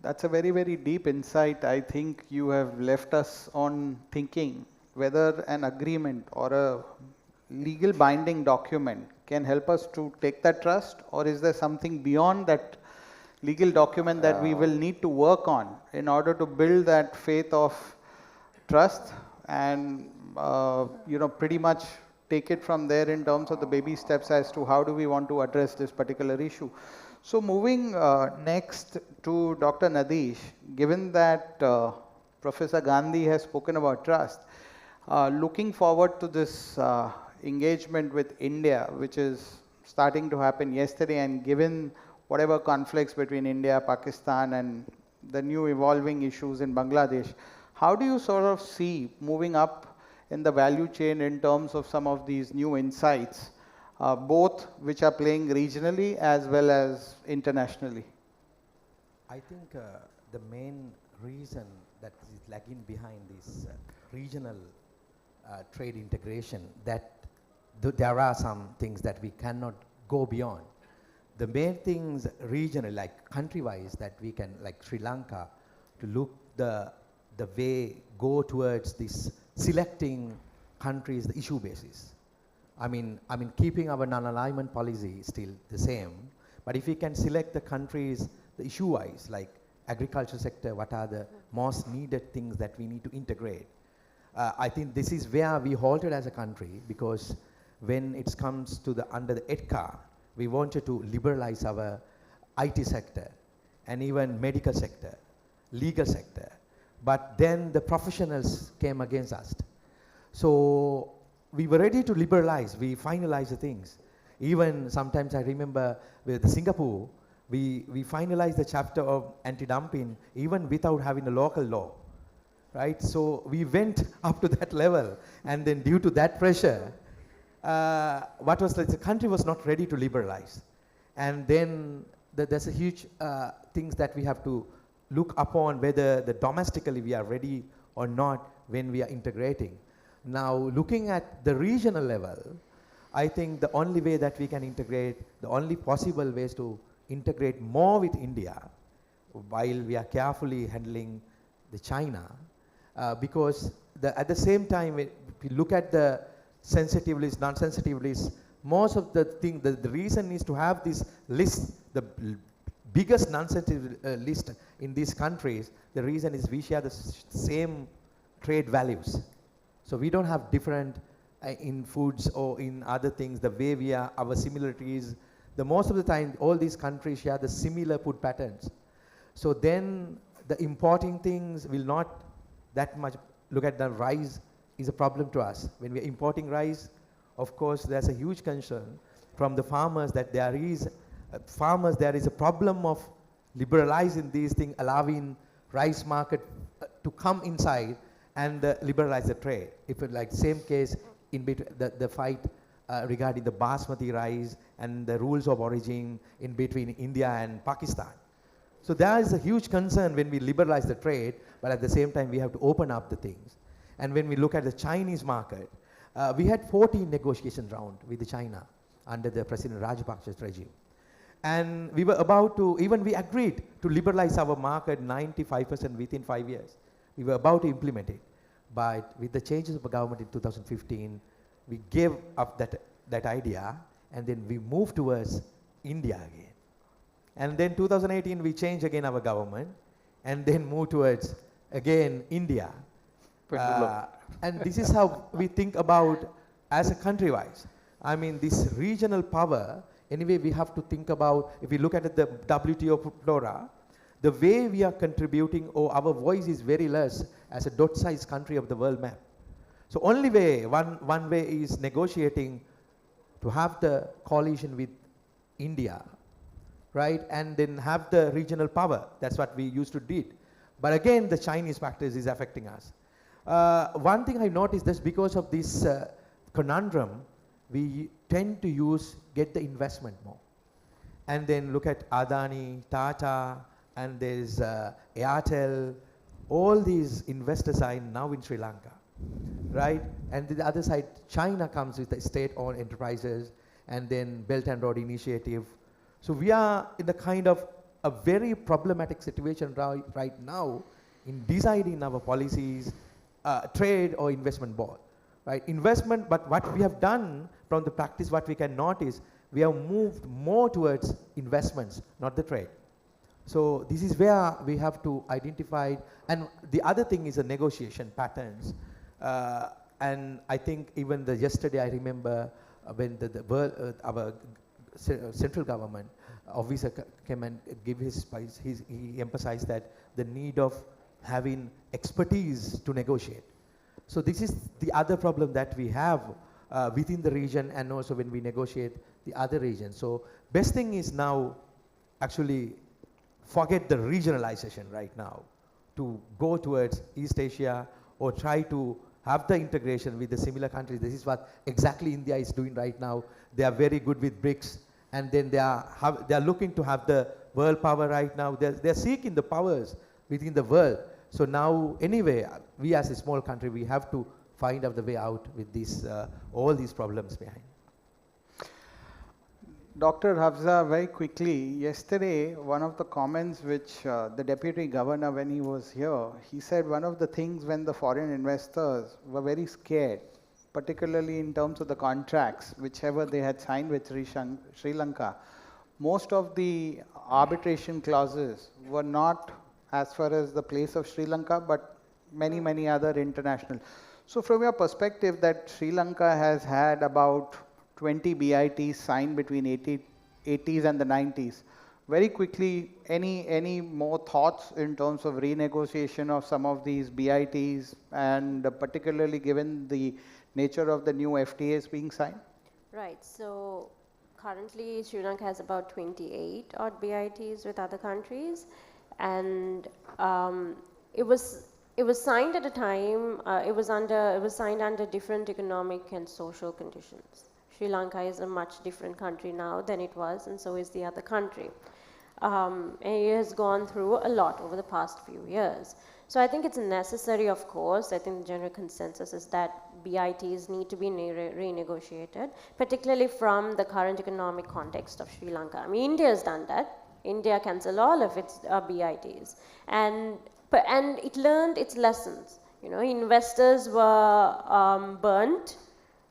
That's a very, very deep insight. I think you have left us on thinking whether an agreement or a legal binding document can help us to take that trust, or is there something beyond that legal document that we will need to work on in order to build that faith of trust and pretty much take it from there in terms of the baby steps as to how do we want to address this particular issue. So moving next to Dr. Nadeesh, given that Professor Gandhi has spoken about trust, looking forward to this engagement with India, which is starting to happen yesterday, and given whatever conflicts between India, Pakistan, and the new evolving issues in Bangladesh, how do you sort of see moving up in the value chain in terms of some of these new insights, both which are playing regionally as well as internationally? I think the main reason that is lagging behind this regional trade integration, that there are some things that we cannot go beyond. The main things regionally, like country-wise, that we can, like Sri Lanka, to look the way go towards this selecting countries, the issue basis. I mean, keeping our non-alignment policy still the same, but if we can select the countries, the issue-wise, like agriculture sector, what are the most needed things that we need to integrate. I think this is where we halted as a country, because when it comes to under the EDCA, we wanted to liberalize our IT sector and even medical sector, legal sector. But then the professionals came against us. So we were ready to liberalize, we finalized the things. Even sometimes I remember with Singapore, we finalized the chapter of anti-dumping even without having a local law, right? So we went up to that level, and then due to that pressure, the country was not ready to liberalize. And then there's a huge things that we have to look upon whether domestically we are ready or not when we are integrating. Now, looking at the regional level, I think the only way that we can integrate, the only possible ways to integrate more with India, while we are carefully handling the China, because at the same time, if we look at the sensitive list, non-sensitive list, most of the thing, the reason is to have this list, the biggest non-sensitive list in these countries, the reason is we share the same trade values. So we don't have different in foods or in other things, the way we are, our similarities. The most of the time, all these countries share the similar food patterns. So then the importing things will not that much. Look at the rice is a problem to us. When we are importing rice, of course, there's a huge concern from the farmers that there is a problem of liberalizing these things, allowing rice market to come inside and liberalize the trade. If it like same case in between the fight regarding the basmati rice and the rules of origin in between India and Pakistan. So there is a huge concern when we liberalize the trade, but at the same time we have to open up the things. And when we look at the Chinese market, we had 14 negotiation rounds with China under the President Rajapaksa's regime. And we were about to, even we agreed to liberalize our market 95% within 5 years. We were about to implement it. But with the changes of the government in 2015, we gave up that idea, and then we moved towards India again. And then 2018, we changed again our government, and then moved towards, again, India. And this is how we think about as a country-wise. I mean, this regional power, anyway, we have to think about, if we look at the WTO flora, the way we are contributing, or our voice is very less as a dot-sized country of the world map. So only way, one way is negotiating to have the coalition with India, right? And then have the regional power. That's what we used to do. But again, the Chinese factors is affecting us. One thing I noticed is because of this conundrum, we tend to get the investment more. And then look at Adani, Tata, and there's Airtel. All these investors are now in Sri Lanka, right? And the other side, China comes with the state-owned enterprises, and then Belt and Road Initiative. So we are in the kind of a very problematic situation right now in deciding our policies, trade or investment board, right? Investment, but what we have done from the practice, what we can notice, we have moved more towards investments, not the trade. So this is where we have to identify, and the other thing is the negotiation patterns. And I think even yesterday I remember when our central government officer came and gave his spice, he emphasized that the need of having expertise to negotiate. So this is the other problem that we have within the region, and also when we negotiate the other regions. So best thing is now actually forget the regionalization right now to go towards East Asia or try to have the integration with the similar countries. This is what exactly India is doing right now. They are very good with BRICS, and then they are looking to have the world power right now. They're seeking the powers within the world. So now anyway, we as a small country, we have to find out the way out with this, all these problems behind. Dr. Hafsa, very quickly, yesterday one of the comments which the Deputy Governor, when he was here, he said one of the things when the foreign investors were very scared, particularly in terms of the contracts, whichever they had signed with Sri Lanka, most of the arbitration clauses were not as far as the place of Sri Lanka, but many other international. So from your perspective that Sri Lanka has had about 20 BITs signed between 80s and the 90s. Very quickly, any more thoughts in terms of renegotiation of some of these BITs, and particularly given the nature of the new FTAs being signed? Right. So currently, Sri Lanka has about 28 odd BITs with other countries, and it was signed at a time. It was signed under different economic and social conditions. Sri Lanka is a much different country now than it was, and so is the other country. And it has gone through a lot over the past few years. So I think it's necessary, of course. I think the general consensus is that BITs need to be renegotiated, particularly from the current economic context of Sri Lanka. I mean, India has done that. India cancelled all of its BITs, and it learned its lessons. You know, investors were burnt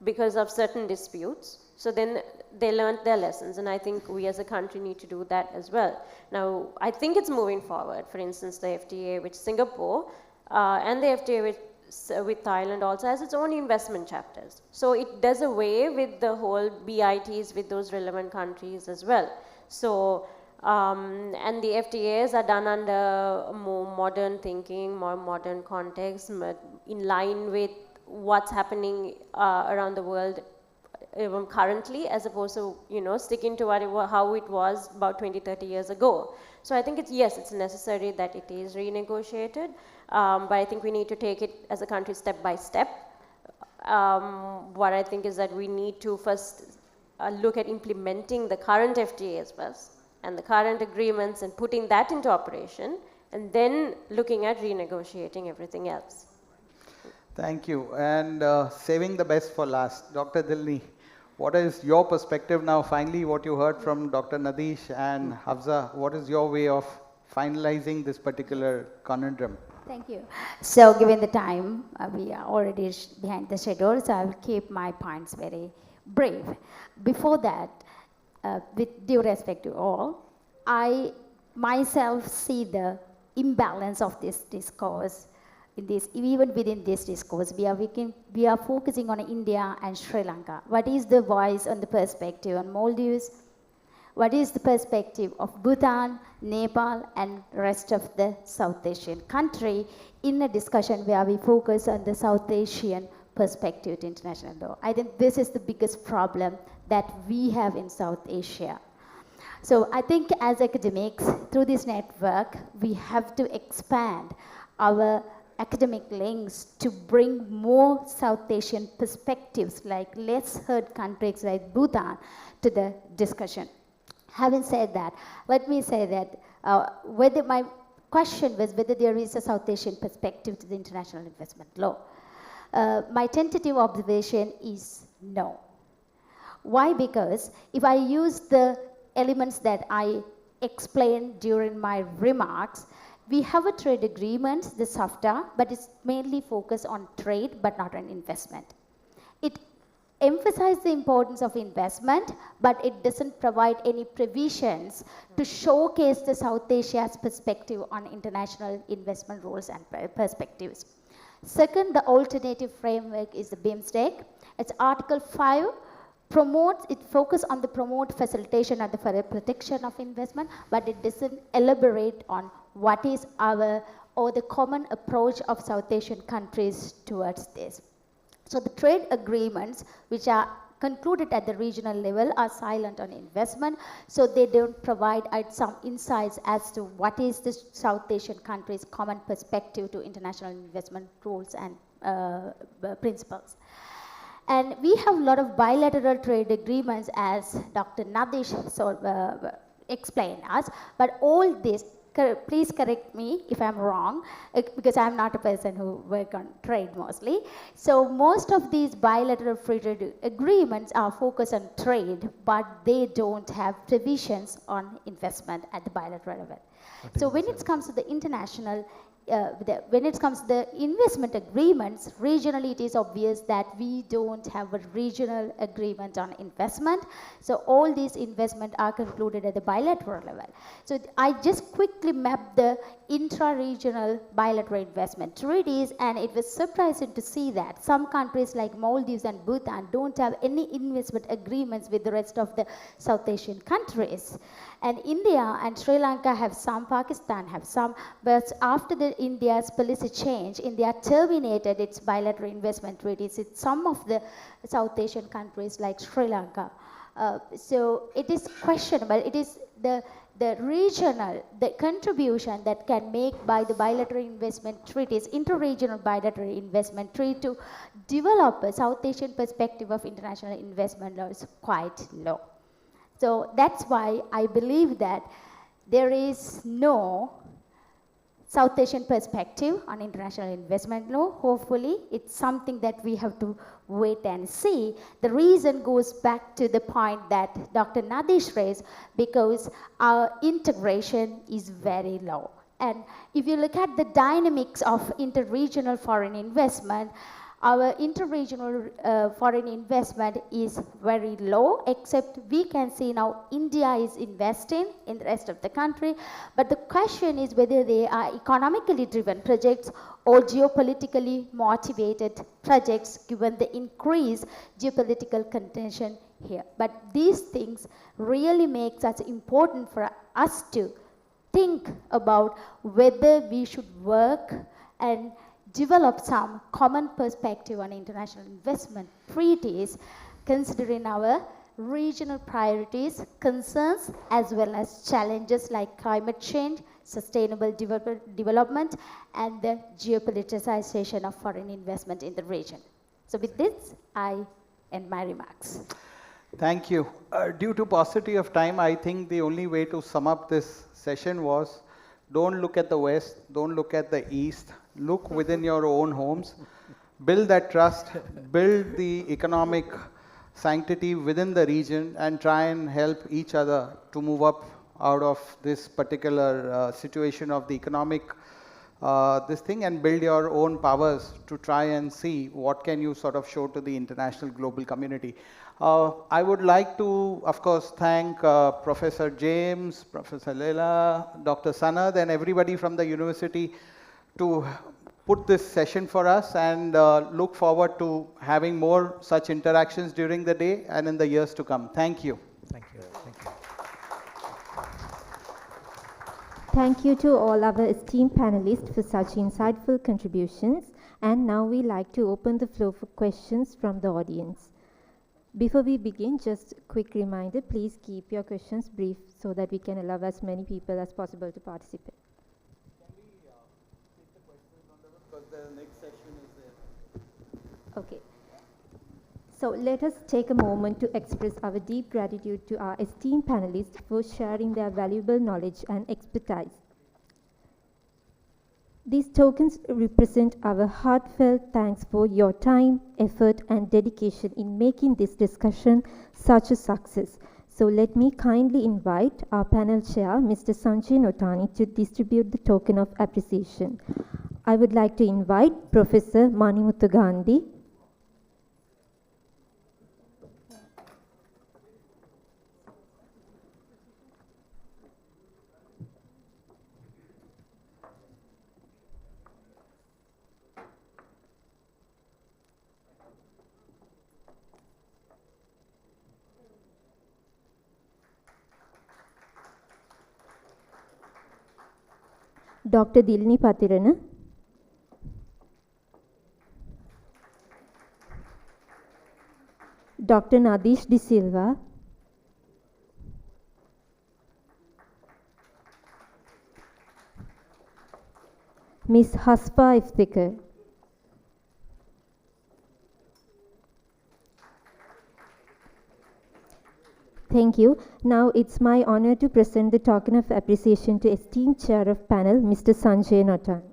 because of certain disputes. So then they learned their lessons, and I think we as a country need to do that as well. Now, I think it's moving forward. For instance, the FTA with Singapore and the FTA with Thailand also has its own investment chapters. So it does away with the whole BITs with those relevant countries as well. So, and the FTAs are done under more modern thinking, more modern context, in line with what's happening around the world currently, as opposed to, you know, sticking to how it was about 20-30 years ago. So I think it's necessary that it is renegotiated, but I think we need to take it as a country step by step. What I think is that we need to first look at implementing the current FTAs first and the current agreements and putting that into operation, and then looking at renegotiating everything else. Thank you. And saving the best for last, Dr. Dilini, what is your perspective now? Finally, what you heard from Dr. Nadeesh and Hafsa, what is your way of finalizing this particular conundrum? Thank you. So given the time, we are already behind the schedule, so I will keep my points very brief. Before that, with due respect to all, I myself see the imbalance of this discourse. Even within this discourse, we are focusing on India and Sri Lanka. What is the voice and the perspective on Maldives? What is the perspective of Bhutan, Nepal, and rest of the South Asian country in a discussion where we focus on the South Asian perspective to international law? I think this is the biggest problem that we have in South Asia. So I think as academics, through this network, we have to expand our academic links to bring more South Asian perspectives, like less heard countries like Bhutan, to the discussion. Having said that, let me say that whether my question was whether there is a South Asian perspective to the international investment law. My tentative observation is no. Why? Because if I use the elements that I explained during my remarks, we have a trade agreement, the SAFTA, but it's mainly focused on trade but not on investment. It emphasizes the importance of investment, but it doesn't provide any provisions to showcase the South Asia's perspective on international investment rules and perspectives. Second, the alternative framework is the BIMSTEC. It's Article 5. It focuses on the promote facilitation and the protection of investment, but it doesn't elaborate on what is the common approach of South Asian countries towards this. So the trade agreements which are concluded at the regional level are silent on investment, so they don't provide some insights as to what is the South Asian countries' common perspective to international investment rules and principles. And we have a lot of bilateral trade agreements, as Dr. Nadeesh explained us, but all this, please correct me if I'm wrong, because I'm not a person who works on trade mostly. So most of these bilateral free trade agreements are focused on trade, but they don't have provisions on investment at the bilateral level. So when it comes to the international when it comes to the investment agreements, regionally it is obvious that we don't have a regional agreement on investment. So all these investments are concluded at the bilateral level. So I just quickly mapped the intra-regional bilateral investment treaties, and it was surprising to see that some countries like Maldives and Bhutan don't have any investment agreements with the rest of the South Asian countries. And India and Sri Lanka have some, Pakistan have some, but after India's policy change, India terminated its bilateral investment treaties with some of the South Asian countries like Sri Lanka. So it is questionable. It is the regional, the contribution that can make by the bilateral investment treaties, inter-regional bilateral investment treaty to develop a South Asian perspective of international investment law is quite low. So that's why I believe that there is no South Asian perspective on international investment law. Hopefully, it's something that we have to wait and see. The reason goes back to the point that Dr. Nadeesh raised, because our integration is very low. And if you look at the dynamics of inter-regional foreign investment, our inter-regional foreign investment is very low, except we can see now India is investing in the rest of the country. But the question is whether they are economically driven projects or geopolitically motivated projects, given the increased geopolitical contention here. But these things really make it important for us to think about whether we should work and develop some common perspective on international investment treaties, considering our regional priorities, concerns, as well as challenges like climate change, sustainable development, and the geopoliticization of foreign investment in the region. So with this, I end my remarks. Thank you. Due to paucity of time, I think the only way to sum up this session was, don't look at the West, don't look at the East, look within your own homes, build that trust, build the economic sanctity within the region, and try and help each other to move up out of this particular situation of the economic this thing and build your own powers to try and see what can you sort of show to the international global community. I would like to, of course, thank Professor James, Professor Leila, Dr. Sanad, and everybody from the university to put this session for us, and look forward to having more such interactions during the day and in the years to come. Thank you. Thank you. Thank you. Thank you to all our esteemed panelists for such insightful contributions. And now we like to open the floor for questions from the audience. Before we begin, just a quick reminder, please keep your questions brief so that we can allow as many people as possible to participate. Can we take the questions on the because the next session is there. Okay. So let us take a moment to express our deep gratitude to our esteemed panelists for sharing their valuable knowledge and expertise. These tokens represent our heartfelt thanks for your time, effort, and dedication in making this discussion such a success. So let me kindly invite our panel chair, Mr. Sanjay Notani, to distribute the token of appreciation. I would like to invite Professor Manimuthu Gandhi, Dr. Dilini Pathirana, Dr. Nadeesh de Silva, Ms. Hafsa Ifthikar, Thank you. Now it's my honor to present the token of appreciation to esteemed chair of panel, Mr. Sanjay Notani.